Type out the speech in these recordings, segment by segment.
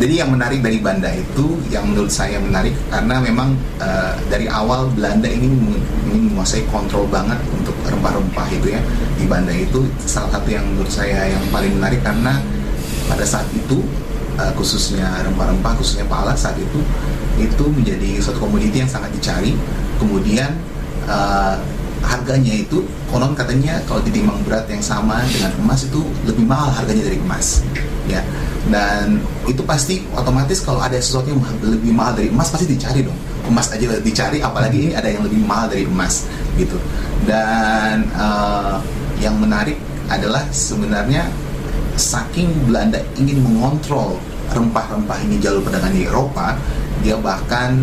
Jadi yang menarik dari Banda itu, yang menurut saya menarik karena memang dari awal Belanda ini menguasai kontrol banget untuk rempah-rempah itu ya di Banda itu. Salah satu yang menurut saya yang paling menarik karena pada saat itu khususnya rempah-rempah, khususnya pala saat itu menjadi suatu komoditi yang sangat dicari. Kemudian harganya itu konon katanya kalau ditimbang berat yang sama dengan emas itu lebih mahal harganya dari emas ya. Dan itu pasti otomatis kalau ada sesuatu yang lebih mahal dari emas pasti dicari dong. Emas aja dicari, apalagi ini ada yang lebih mahal dari emas gitu. Dan yang menarik adalah sebenarnya saking Belanda ingin mengontrol rempah-rempah ini jalur perdagangan di Eropa, dia bahkan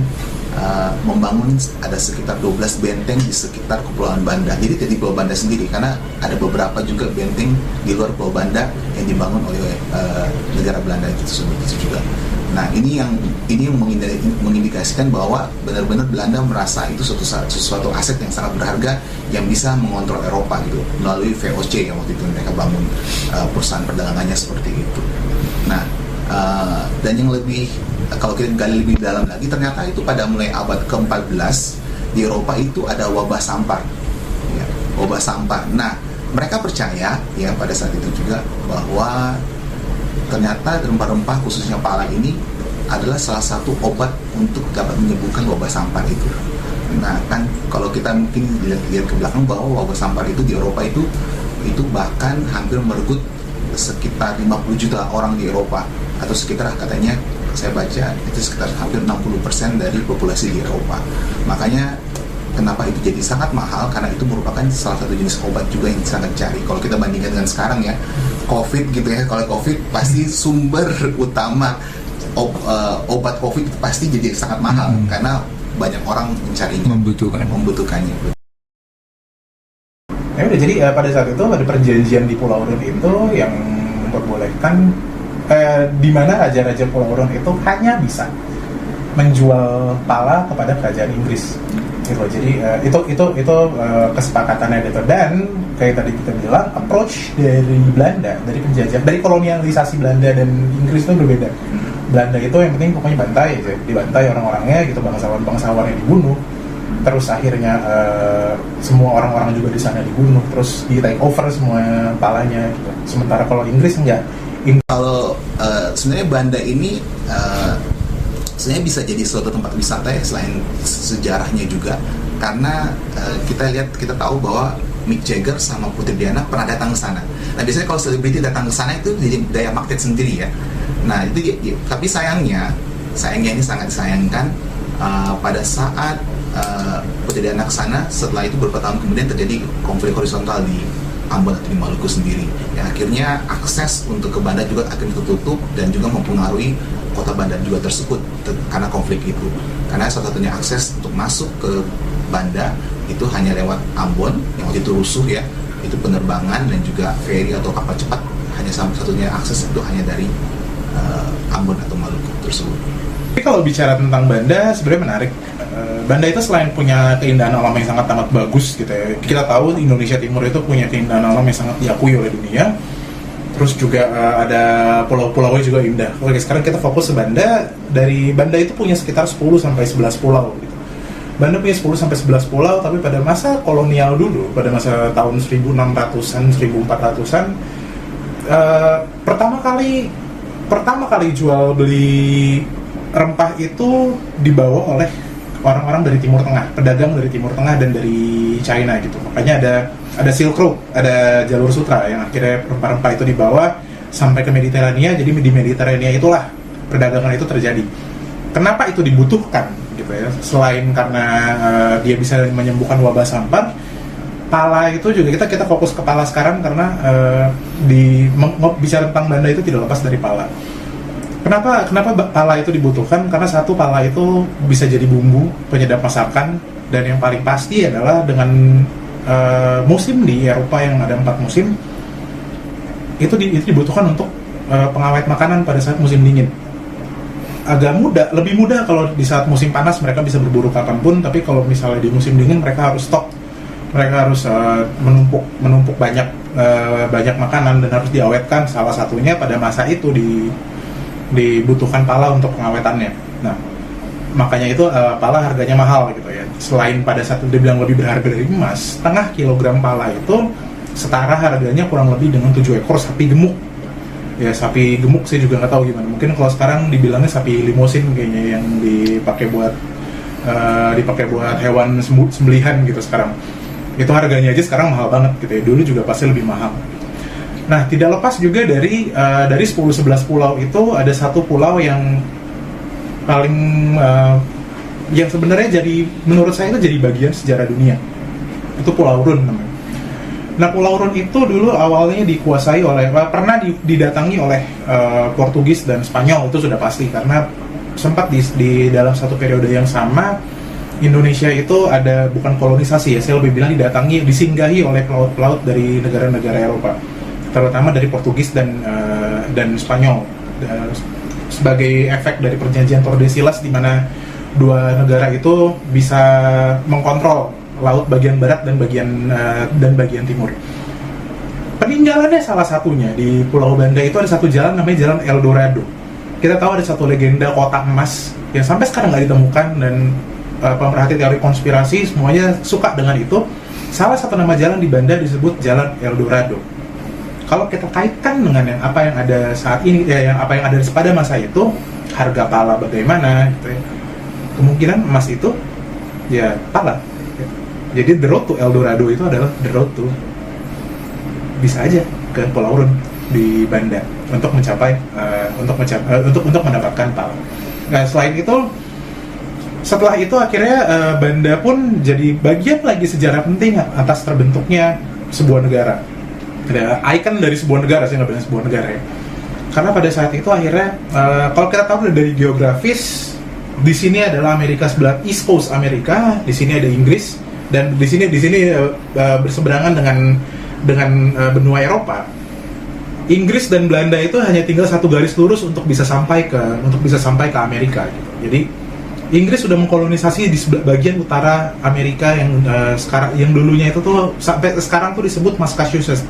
membangun ada sekitar 12 benteng di sekitar Kepulauan Banda. Jadi tidak di Pulau Banda sendiri, karena ada beberapa juga benteng di luar Pulau Banda yang dibangun oleh negara Belanda itu juga. Nah ini yang mengindikasikan bahwa benar-benar Belanda merasa itu sesuatu aset yang sangat berharga yang bisa mengontrol Eropa gitu melalui VOC yang waktu itu mereka bangun perusahaan perdagangannya seperti itu. Nah dan yang lebih kalau kita gali lebih dalam lagi, ternyata itu pada mulai abad ke-14 di Eropa itu ada wabah sampar ya, wabah sampar. Nah mereka percaya ya pada saat itu juga bahwa ternyata rempah-rempah khususnya pala ini adalah salah satu obat untuk dapat menyembuhkan wabah sampar itu. Nah kan kalau kita mungkin lihat ke belakang bahwa wabah sampar itu di Eropa itu bahkan hampir merenggut sekitar 50 juta orang di Eropa, atau sekitar katanya saya baca itu sekitar hampir 60% dari populasi di Eropa. Makanya kenapa itu jadi sangat mahal, karena itu merupakan salah satu jenis obat juga yang sangat dicari. Kalau kita bandingkan dengan sekarang ya, COVID gitu ya, kalau COVID pasti sumber utama obat COVID itu pasti jadi sangat mahal karena banyak orang mencarinya, membutuhkannya. Ya udah, jadi pada saat itu ada perjanjian di Pulau Run itu yang memperbolehkan di mana raja-raja Pulau Run itu hanya bisa menjual pala kepada kerajaan Inggris gitu. Jadi itu kesepakatannya gitu. Dan kayak tadi kita bilang, approach dari Belanda, dari penjajah, dari kolonialisasi Belanda dan Inggris itu berbeda. Belanda itu yang penting pokoknya bantai aja, dibantai orang-orangnya gitu, bangsawan yang dibunuh. Terus akhirnya semua orang-orang juga di sana dibunuh, terus di take over semua palanya gitu. Sementara kalau Inggris enggak. Kalau sebenarnya Banda ini sebenarnya bisa jadi suatu tempat wisata ya, selain sejarahnya juga karena kita tahu bahwa Mick Jagger sama Putri Diana pernah datang ke sana. Nah biasanya kalau selebriti datang ke sana itu jadi daya magnet sendiri ya. Nah itu tapi sayangnya ini sangat disayangkan pada saat Putri Diana ke sana, setelah itu beberapa tahun kemudian terjadi konflik horizontal di Ambon atau di Maluku sendiri. Ya, akhirnya akses untuk ke Banda juga akan tertutup dan juga mempengaruhi kota Banda juga tersebut karena konflik itu. Karena salah satunya akses untuk masuk ke Banda itu hanya lewat Ambon yang waktu itu rusuh ya. Itu penerbangan dan juga ferry atau kapal cepat, hanya satu-satunya akses itu hanya dari Ambon atau Maluku tersebut. Tapi kalau bicara tentang Banda sebenarnya menarik. Banda itu selain punya keindahan alam yang sangat amat bagus gitu ya, kita tahu Indonesia Timur itu punya keindahan alam yang sangat diakui oleh dunia. Terus juga ada pulau-pulaunya juga indah. Oke, sekarang kita fokus ke Banda. Dari Banda itu punya sekitar 10-11 pulau gitu. Banda punya 10-11 pulau, tapi pada masa kolonial dulu, pada masa tahun 1600-an, 1400-an, pertama kali jual beli rempah itu dibawa oleh orang-orang dari Timur Tengah, pedagang dari Timur Tengah dan dari China gitu. Makanya ada Silk Road, ada jalur sutra yang akhirnya rempah-rempah itu dibawa sampai ke Mediterania. Jadi di Mediterania itulah perdagangan itu terjadi. Kenapa itu dibutuhkan gitu ya? Selain karena dia bisa menyembuhkan wabah sampar, pala itu juga kita fokus ke pala sekarang karena bicara tentang Banda itu tidak lepas dari pala. Kenapa pala itu dibutuhkan? Karena satu, pala itu bisa jadi bumbu penyedap masakan, dan yang paling pasti adalah dengan musim di Eropa yang ada 4 musim itu dibutuhkan untuk pengawet makanan pada saat musim dingin. Lebih mudah kalau di saat musim panas mereka bisa berburu kapanpun, tapi kalau misalnya di musim dingin mereka harus stok, mereka harus menumpuk banyak makanan dan harus diawetkan. Salah satunya pada masa itu di dibutuhkan pala untuk pengawetannya. Nah, makanya itu pala harganya mahal gitu ya. Selain pada saat itu dibilang lebih berharga dari emas, setengah kilogram pala itu setara harganya kurang lebih dengan 7 ekor sapi gemuk. Ya, sapi gemuk saya juga nggak tahu gimana. Mungkin kalau sekarang dibilangnya sapi limosin kayaknya, yang dipakai buat hewan sembelihan gitu sekarang. Itu harganya aja sekarang mahal banget gitu ya. Dulu juga pasti lebih mahal. Nah, tidak lepas juga dari 10-11 pulau itu ada satu pulau yang paling yang sebenarnya jadi, menurut saya itu jadi bagian sejarah dunia. Itu Pulau Run namanya. Nah, Pulau Run itu dulu awalnya dikuasai oleh, pernah didatangi oleh Portugis dan Spanyol, itu sudah pasti, karena sempat di dalam satu periode yang sama Indonesia itu ada, bukan kolonisasi ya, saya lebih bilang disinggahi oleh pelaut-pelaut dari negara-negara Eropa, terutama dari Portugis dan Spanyol, sebagai efek dari perjanjian Tordesillas, di mana dua negara itu bisa mengkontrol laut bagian barat dan bagian timur. Peninggalannya salah satunya di Pulau Banda itu ada satu jalan namanya Jalan El Dorado. Kita tahu ada satu legenda kota emas yang sampai sekarang nggak ditemukan, dan pemerhati teori konspirasi semuanya suka dengan itu. Salah satu nama jalan di Banda disebut Jalan El Dorado. Kalau kita kaitkan dengan apa yang ada saat ini, apa yang ada pada masa itu, harga pala bagaimana gitu ya, kemungkinan emas itu ya pala. Jadi the road to El Dorado itu adalah the road to, bisa aja ke Pulau Run di Banda untuk mendapatkan pala. Nah, selain itu, setelah itu akhirnya Banda pun jadi bagian lagi sejarah penting atas terbentuknya sebuah negara. Ada ikon dari sebuah negara, saya nggak bilang sebuah negara ya. Karena pada saat itu akhirnya, kalau kita tahu dari geografis, di sini adalah Amerika sebelah East Coast Amerika, di sini ada Inggris, dan di sini berseberangan dengan benua Eropa. Inggris dan Belanda itu hanya tinggal satu garis lurus untuk bisa sampai ke Amerika gitu. Jadi Inggris sudah mengkolonisasi di bagian utara Amerika yang dulunya itu tuh sampai sekarang tuh disebut Massachusetts.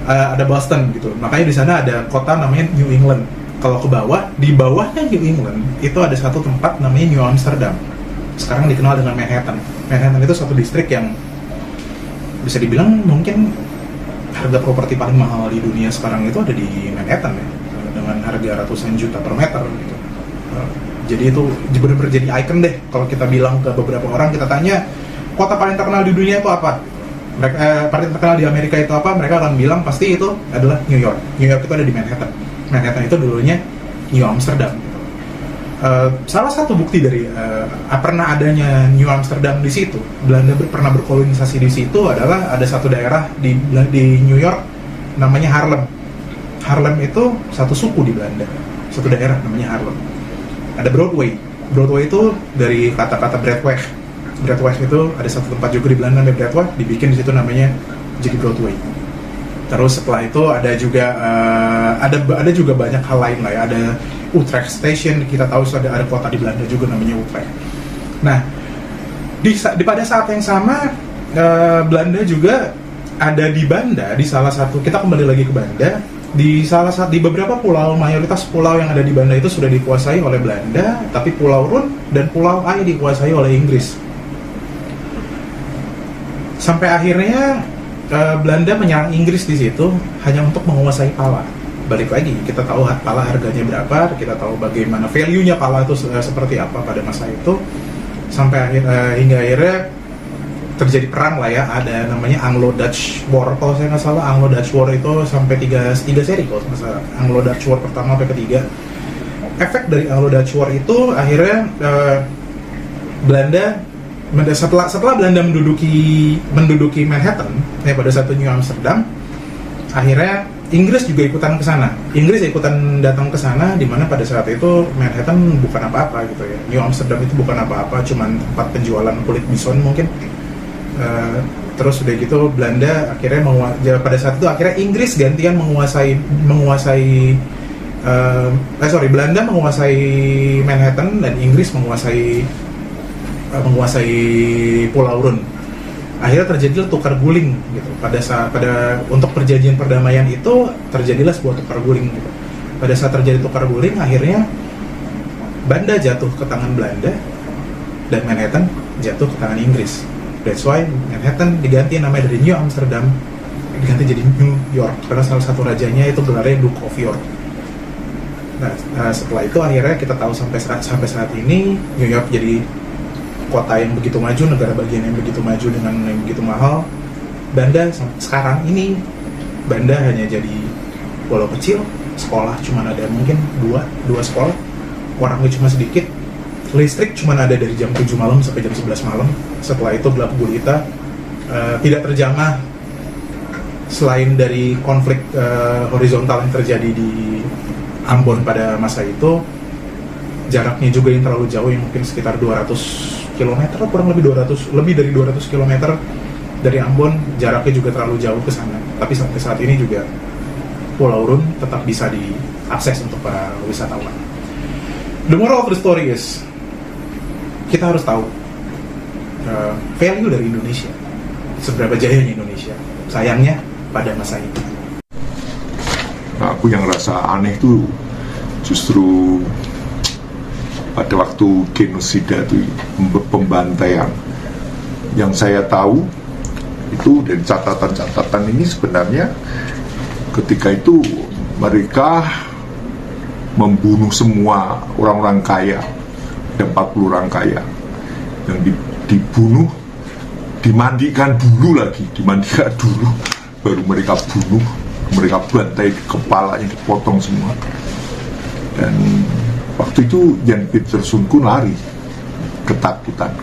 Ada Boston gitu. Makanya di sana ada kota namanya New England. Kalau ke bawah, di bawahnya New England itu ada satu tempat namanya New Amsterdam. Sekarang dikenal dengan Manhattan. Manhattan itu satu distrik yang bisa dibilang mungkin harga properti paling mahal di dunia sekarang itu ada di Manhattan ya, dengan harga ratusan juta per meter gitu. Jadi itu benar-benar jadi icon deh. Kalau kita bilang ke beberapa orang, kita tanya kota paling terkenal di dunia itu apa, paling terkenal di Amerika itu apa, mereka akan bilang pasti itu adalah New York. New York itu ada di Manhattan. Manhattan itu dulunya New Amsterdam. Salah satu bukti dari pernah adanya New Amsterdam di situ, Belanda pernah berkolonisasi di situ, adalah ada satu daerah di New York namanya Harlem. Harlem itu satu suku di Belanda, satu daerah namanya Harlem. Ada Broadway. Broadway itu dari kata-kata Broadway. Broadway itu ada satu tempat juga di Belanda namanya Broadway, dibikin di situ namanya jadi Broadway. Terus setelah itu ada juga banyak hal lain lah ya. Ada Utrecht Station, kita tahu ada kota di Belanda juga namanya Utrecht. Nah, pada saat yang sama Belanda juga ada di Banda, di salah satu, kita kembali lagi ke Banda, di beberapa pulau, mayoritas pulau yang ada di Banda itu sudah dikuasai oleh Belanda, tapi Pulau Run dan Pulau Ai dikuasai oleh Inggris. Sampai akhirnya Belanda menyerang Inggris di situ hanya untuk menguasai pala. Balik lagi, kita tahu pala harganya berapa, kita tahu bagaimana value-nya pala itu seperti apa pada masa itu, sampai hingga akhirnya terjadi perang lah ya. Ada namanya Anglo-Dutch War, kalau saya nggak salah. Anglo-Dutch War itu sampai 3 seri kalau nggak salah. Anglo-Dutch War pertama sampai ketiga. Efek dari Anglo-Dutch War itu akhirnya Belanda, setelah Belanda menduduki Manhattan ya, pada satu New Amsterdam, akhirnya Inggris juga ikutan ke sana. Inggris ikutan datang ke sana, di mana pada saat itu Manhattan bukan apa-apa gitu ya. New Amsterdam itu bukan apa-apa, cuman tempat penjualan kulit bison mungkin. Terus udah gitu Belanda akhirnya pada saat itu akhirnya Inggris gantian Belanda menguasai Manhattan dan Inggris menguasai Pulau Run. Akhirnya terjadilah tukar guling gitu. Untuk perjanjian perdamaian itu terjadilah sebuah tukar guling gitu. pada saat terjadi tukar guling akhirnya Banda jatuh ke tangan Belanda dan Manhattan jatuh ke tangan Inggris. That's why Manhattan diganti namanya dari New Amsterdam diganti jadi New York karena salah satu rajanya itu gelarnya Duke of York. Nah, setelah itu akhirnya kita tahu sampai saat ini New York jadi kota yang begitu maju, negara bagian yang begitu maju dengan yang begitu mahal. Banda sekarang ini Banda hanya jadi pulau kecil, sekolah cuma ada mungkin dua sekolah, orangnya cuma sedikit, listrik cuma ada dari jam 7 malam sampai jam 11 malam. Setelah itu gelap gulita, tidak terjamah selain dari konflik horizontal yang terjadi di Ambon pada masa itu. Jaraknya juga yang terlalu jauh, yang mungkin sekitar 200 km, kurang lebih dari 200 km dari Ambon, jaraknya juga terlalu jauh ke sana. Tapi sampai saat ini juga Pulau Rune tetap bisa diakses untuk para wisatawan. The moral of the story is, kita harus tahu value dari Indonesia, seberapa jayanya Indonesia. Sayangnya pada masa itu. Nah, aku yang rasa aneh itu justru pada waktu genosida itu, pembantaian. Yang saya tahu itu dari catatan-catatan ini sebenarnya ketika itu mereka membunuh semua orang-orang kaya, ada 40 orang kaya yang dibunuh, dimandikan dulu, baru mereka bunuh, mereka bantai, kepalanya dipotong semua. Dan waktu itu Jan Pieterszoon Koen lari, ketakutan.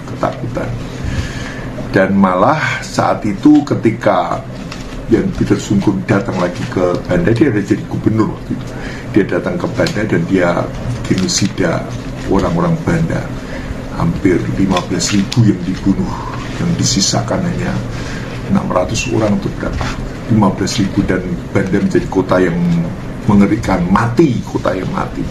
Dan malah saat itu ketika Jan Pieterszoon Koen datang lagi ke Banda, dia ada jadi gubernur waktu itu. Dia datang ke Banda dan dia genosida orang-orang Banda, hampir 15.000 yang dibunuh, yang disisakan hanya 600 orang untuk berapa, 15.000, dan Banda menjadi kota yang mengerikan, kota yang mati.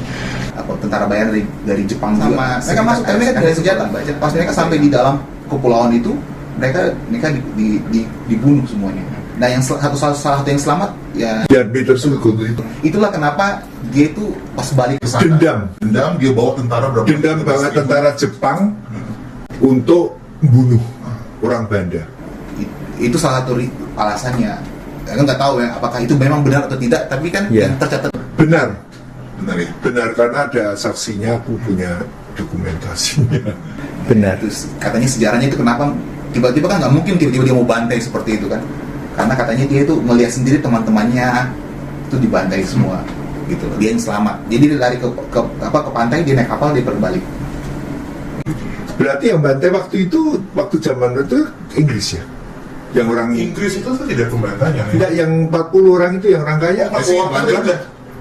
Tentara bayaran dari Jepang sama mereka masuk, mereka dari senjata. Pas mereka sampai di dalam kepulauan itu, mereka dibunuh semuanya. Nah, yang salah satu yang selamat ya Jan Pieterszoon Koen itu. Itulah kenapa dia itu pas balik ke sana. Dendam Dia bawa tentara berapa? Dendam bawa tentara Jepang untuk membunuh orang Banda. Itu salah satu alasannya. Kan nggak tahu ya apakah itu memang benar atau tidak, tapi kan yang tercatat Benar ya. Benar karena ada saksinya, aku punya dokumentasinya. Benar. Terus katanya sejarahnya itu kenapa tiba-tiba kan nggak mungkin tiba-tiba dia mau bantai seperti itu kan, karena katanya dia itu melihat sendiri teman-temannya itu dibantai semua gitu, dia yang selamat, jadi dia lari ke pantai, dia naik kapal, dia berbalik. Berarti yang bantai waktu itu, waktu zaman itu Inggris ya? Yang orang Inggris itu tidak pembantaian. Tidak, yang 40 orang itu yang orang kaya.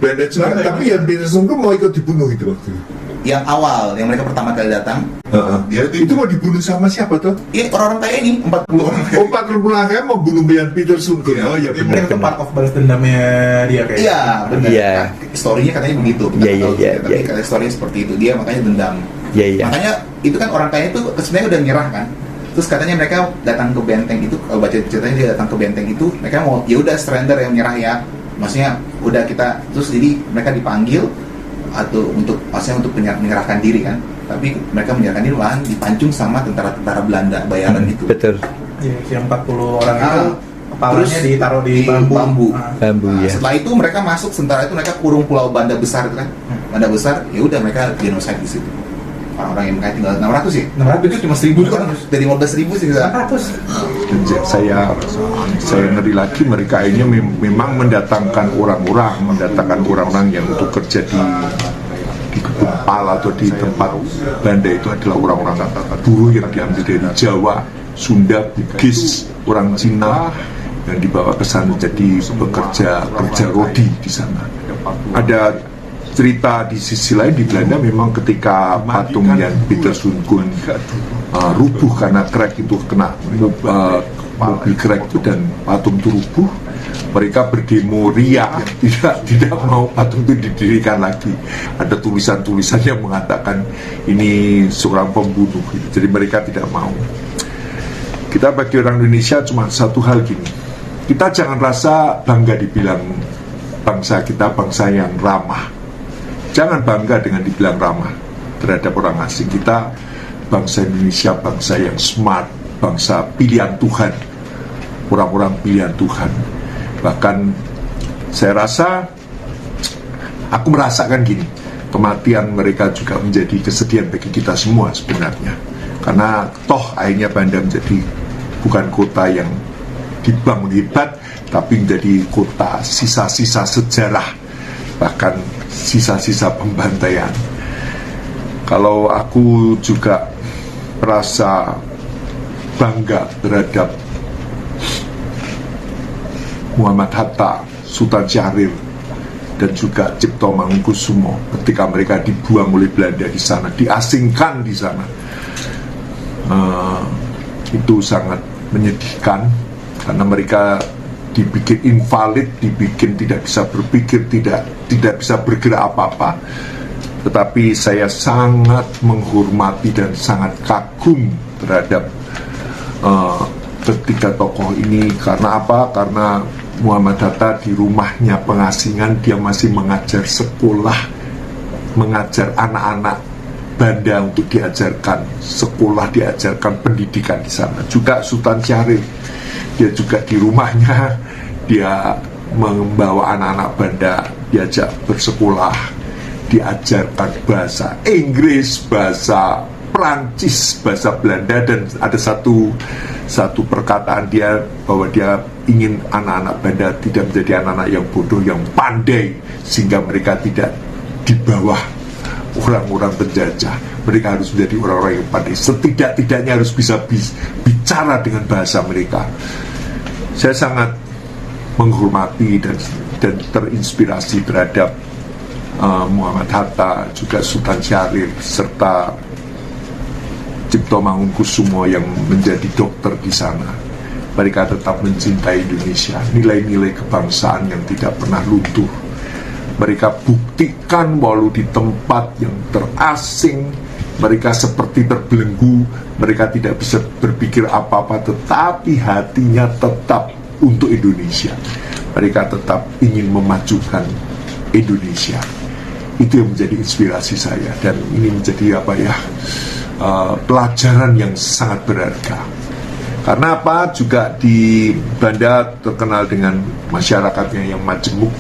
Belanda juga, tapi yang Pieterszoon Koen mau ikut dibunuh itu waktu itu. Yang awal, yang mereka pertama kali datang, Dia Itu mau dibunuh sama siapa tuh? ya orang-orang kaya ini 40 orang. Oh, 40 orang kaya mau bunuh Jan Pieterszoon Koen. Oh iya benar. Itu part of balas dendamnya dia kayaknya. Iya, benar. Iya. Historinya katanya begitu. Kita Iya, nggak tahu iya, juga, tapi iya. katanya historinya seperti itu. Dia makanya dendam. Iya. Makanya itu kan orang kaya itu sebenarnya udah nyerah kan. Terus katanya mereka datang ke benteng itu, kalau baca ceritanya dia datang ke benteng itu, mereka mau ya udah surrender, yang nyerah ya. Maksudnya udah kita, terus jadi mereka dipanggil atau untuk maksudnya untuk menyerahkan diri kan. Tapi mereka menyerahkan diri malahan dipancung sama tentara-tentara Belanda bayaran itu. Betul. Iya, yang 40 orang itu kepalanya Terus ditaruh di bambu. Bambu Nah, ya. setelah itu mereka masuk, sementara itu mereka kurung Pulau Banda Besar itu kan. Banda Besar, ya udah mereka genocide di situ. Orang-orang yang kayak tinggal 600 ya? 600. Itu cuma 1.000 kan, dari 15.000 sih bisa. 600. Dan saya ngeri lagi, mereka ini memang mendatangkan orang-orang yang untuk kerja di kebun pal atau di tempat Banda itu adalah orang-orang buruh yang diambil dari Jawa, Sunda, Bugis, orang Cina yang dibawa ke sana jadi kerja rodi di sana. Ada cerita di sisi lain di Belanda, memang ketika patung Jan Pieterszoon Koen rubuh karena crack itu kena mobil crack itu dan patung itu rubuh, mereka berdemo riak, tidak mau patung itu didirikan lagi. Ada tulisan-tulisan yang mengatakan ini seorang pembunuh gitu. Jadi mereka tidak mau. Kita bagi orang Indonesia cuma satu hal gini, kita jangan rasa bangga dibilang bangsa kita bangsa yang ramah. Jangan bangga dengan dibilang ramah terhadap orang asing. Kita bangsa Indonesia, bangsa yang smart, bangsa pilihan Tuhan, orang-orang pilihan Tuhan. Bahkan saya rasa, aku merasakan gini, kematian mereka juga menjadi kesedihan bagi kita semua sebenarnya. Karena toh akhirnya Banda menjadi bukan kota yang dibangun hebat, tapi menjadi kota sisa-sisa sejarah, bahkan sisa-sisa pembantaian. Kalau aku juga merasa bangga terhadap Muhammad Hatta, Sultan Syahrir, dan juga Cipto Mangunkusumo ketika mereka dibuang oleh Belanda di sana, diasingkan di sana. Itu sangat menyedihkan karena mereka dibikin invalid, dibikin tidak bisa berpikir, tidak bisa bergerak apa-apa. Tetapi saya sangat menghormati dan sangat kagum terhadap ketiga tokoh ini. Karena apa? Karena Muhammad Hatta di rumahnya pengasingan, dia masih mengajar sekolah, mengajar anak-anak Banda untuk diajarkan sekolah, diajarkan pendidikan di sana. Juga Sultan Syahrir, dia juga di rumahnya, dia membawa anak-anak Banda, diajak bersekolah, diajarkan bahasa Inggris, bahasa Prancis, bahasa Belanda, dan ada satu perkataan dia bahwa dia ingin anak-anak Banda tidak menjadi anak-anak yang bodoh, yang pandai, sehingga mereka tidak di bawah orang-orang penjajah. Mereka harus menjadi orang-orang yang pandai, setidak-tidaknya harus bisa bicara dengan bahasa mereka. Saya sangat menghormati dan terinspirasi terhadap Muhammad Hatta, juga Sultan Syahrir, serta Cipto Mangunkusumo yang menjadi dokter di sana. Mereka tetap mencintai Indonesia, nilai-nilai kebangsaan yang tidak pernah luntur. Mereka buktikan walau di tempat yang terasing, mereka seperti terbelenggu, mereka tidak bisa berpikir apa-apa, tetapi hatinya tetap untuk Indonesia. Mereka tetap ingin memajukan Indonesia. Itu yang menjadi inspirasi saya, dan ini menjadi pelajaran yang sangat berharga. Karena apa? Juga di Banda terkenal dengan masyarakatnya yang majemuk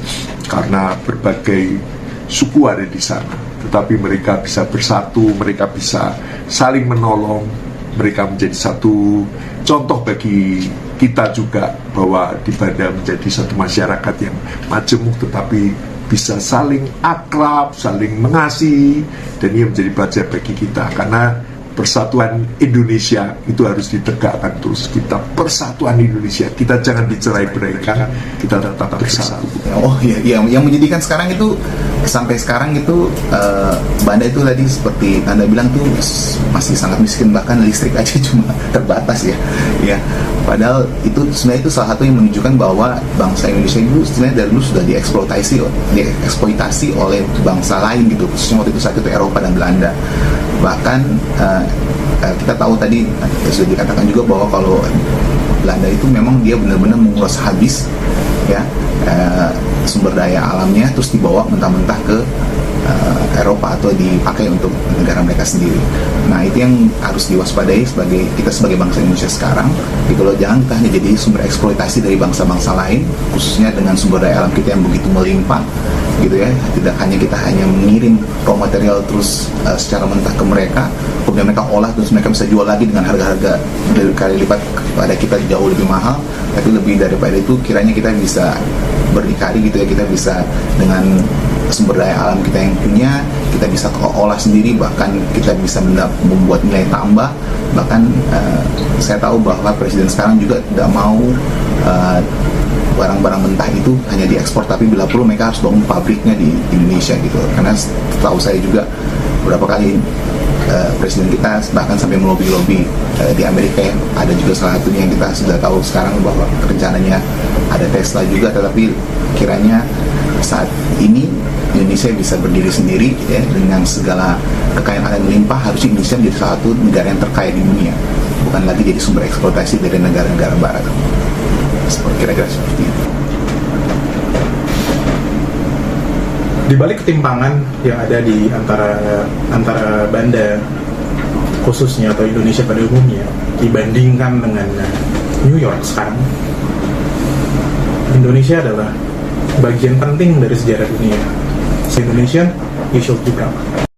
karena berbagai suku ada di sana. Tetapi mereka bisa bersatu, mereka bisa saling menolong, mereka menjadi satu contoh bagi kita juga bahwa di Banda menjadi satu masyarakat yang majemuk tetapi bisa saling akrab, saling mengasihi, dan ini menjadi pelajaran bagi kita. Karena persatuan Indonesia itu harus ditegakkan terus. Kita persatuan Indonesia, kita jangan dicerai-beraikan, kita tetap bersatu. Oh iya, yang menjadikan sekarang itu sampai sekarang itu Banda itu tadi seperti Anda bilang tuh masih sangat miskin, bahkan listrik aja cuma terbatas ya. Padahal itu sebenarnya itu salah satu yang menunjukkan bahwa bangsa Indonesia itu sebenarnya dari dulu sudah dieksploitasi oleh bangsa lain gitu, khususnya waktu itu saat itu Eropa dan Belanda. Bahkan kita tahu tadi sudah dikatakan juga bahwa kalau Belanda itu memang dia benar-benar menguras habis ya sumber daya alamnya, terus dibawa mentah-mentah ke Eropa atau dipakai untuk negara mereka sendiri. Nah itu yang harus diwaspadai sebagai bangsa Indonesia sekarang. Jadi kalau jangan kita hanya jadi sumber eksploitasi dari bangsa-bangsa lain, khususnya dengan sumber daya alam kita yang begitu melimpah gitu ya. Tidak hanya kita mengirim raw material terus secara mentah ke mereka, kemudian mereka olah terus mereka bisa jual lagi dengan harga-harga berkali lipat kepada kita jauh lebih mahal. Tapi lebih daripada itu kiranya kita bisa berdikari gitu ya, kita bisa dengan sumber daya alam kita yang punya, kita bisa olah sendiri, bahkan kita bisa membuat nilai tambah. Bahkan saya tahu bahwa presiden sekarang juga tidak mau barang-barang mentah itu hanya diekspor, tapi bila perlu mereka harus bangun pabriknya di Indonesia gitu. Karena tahu saya juga beberapa kali presiden kita bahkan sampai melobi-lobi di Amerika ya. Ada juga salah satunya yang kita sudah tahu sekarang bahwa rencananya ada Tesla juga, tetapi kiranya saat ini Indonesia bisa berdiri sendiri ya, dengan segala kekayaan alam melimpah. Harusnya Indonesia menjadi salah satu negara yang terkaya di dunia, bukan lagi jadi sumber eksploitasi dari negara-negara barat. Kira-kira seperti itu. Di balik ketimpangan yang ada di antara Banda khususnya atau Indonesia pada umumnya dibandingkan dengan New York sekarang, Indonesia adalah bagian penting dari sejarah dunia. Indonesia, you should be proud.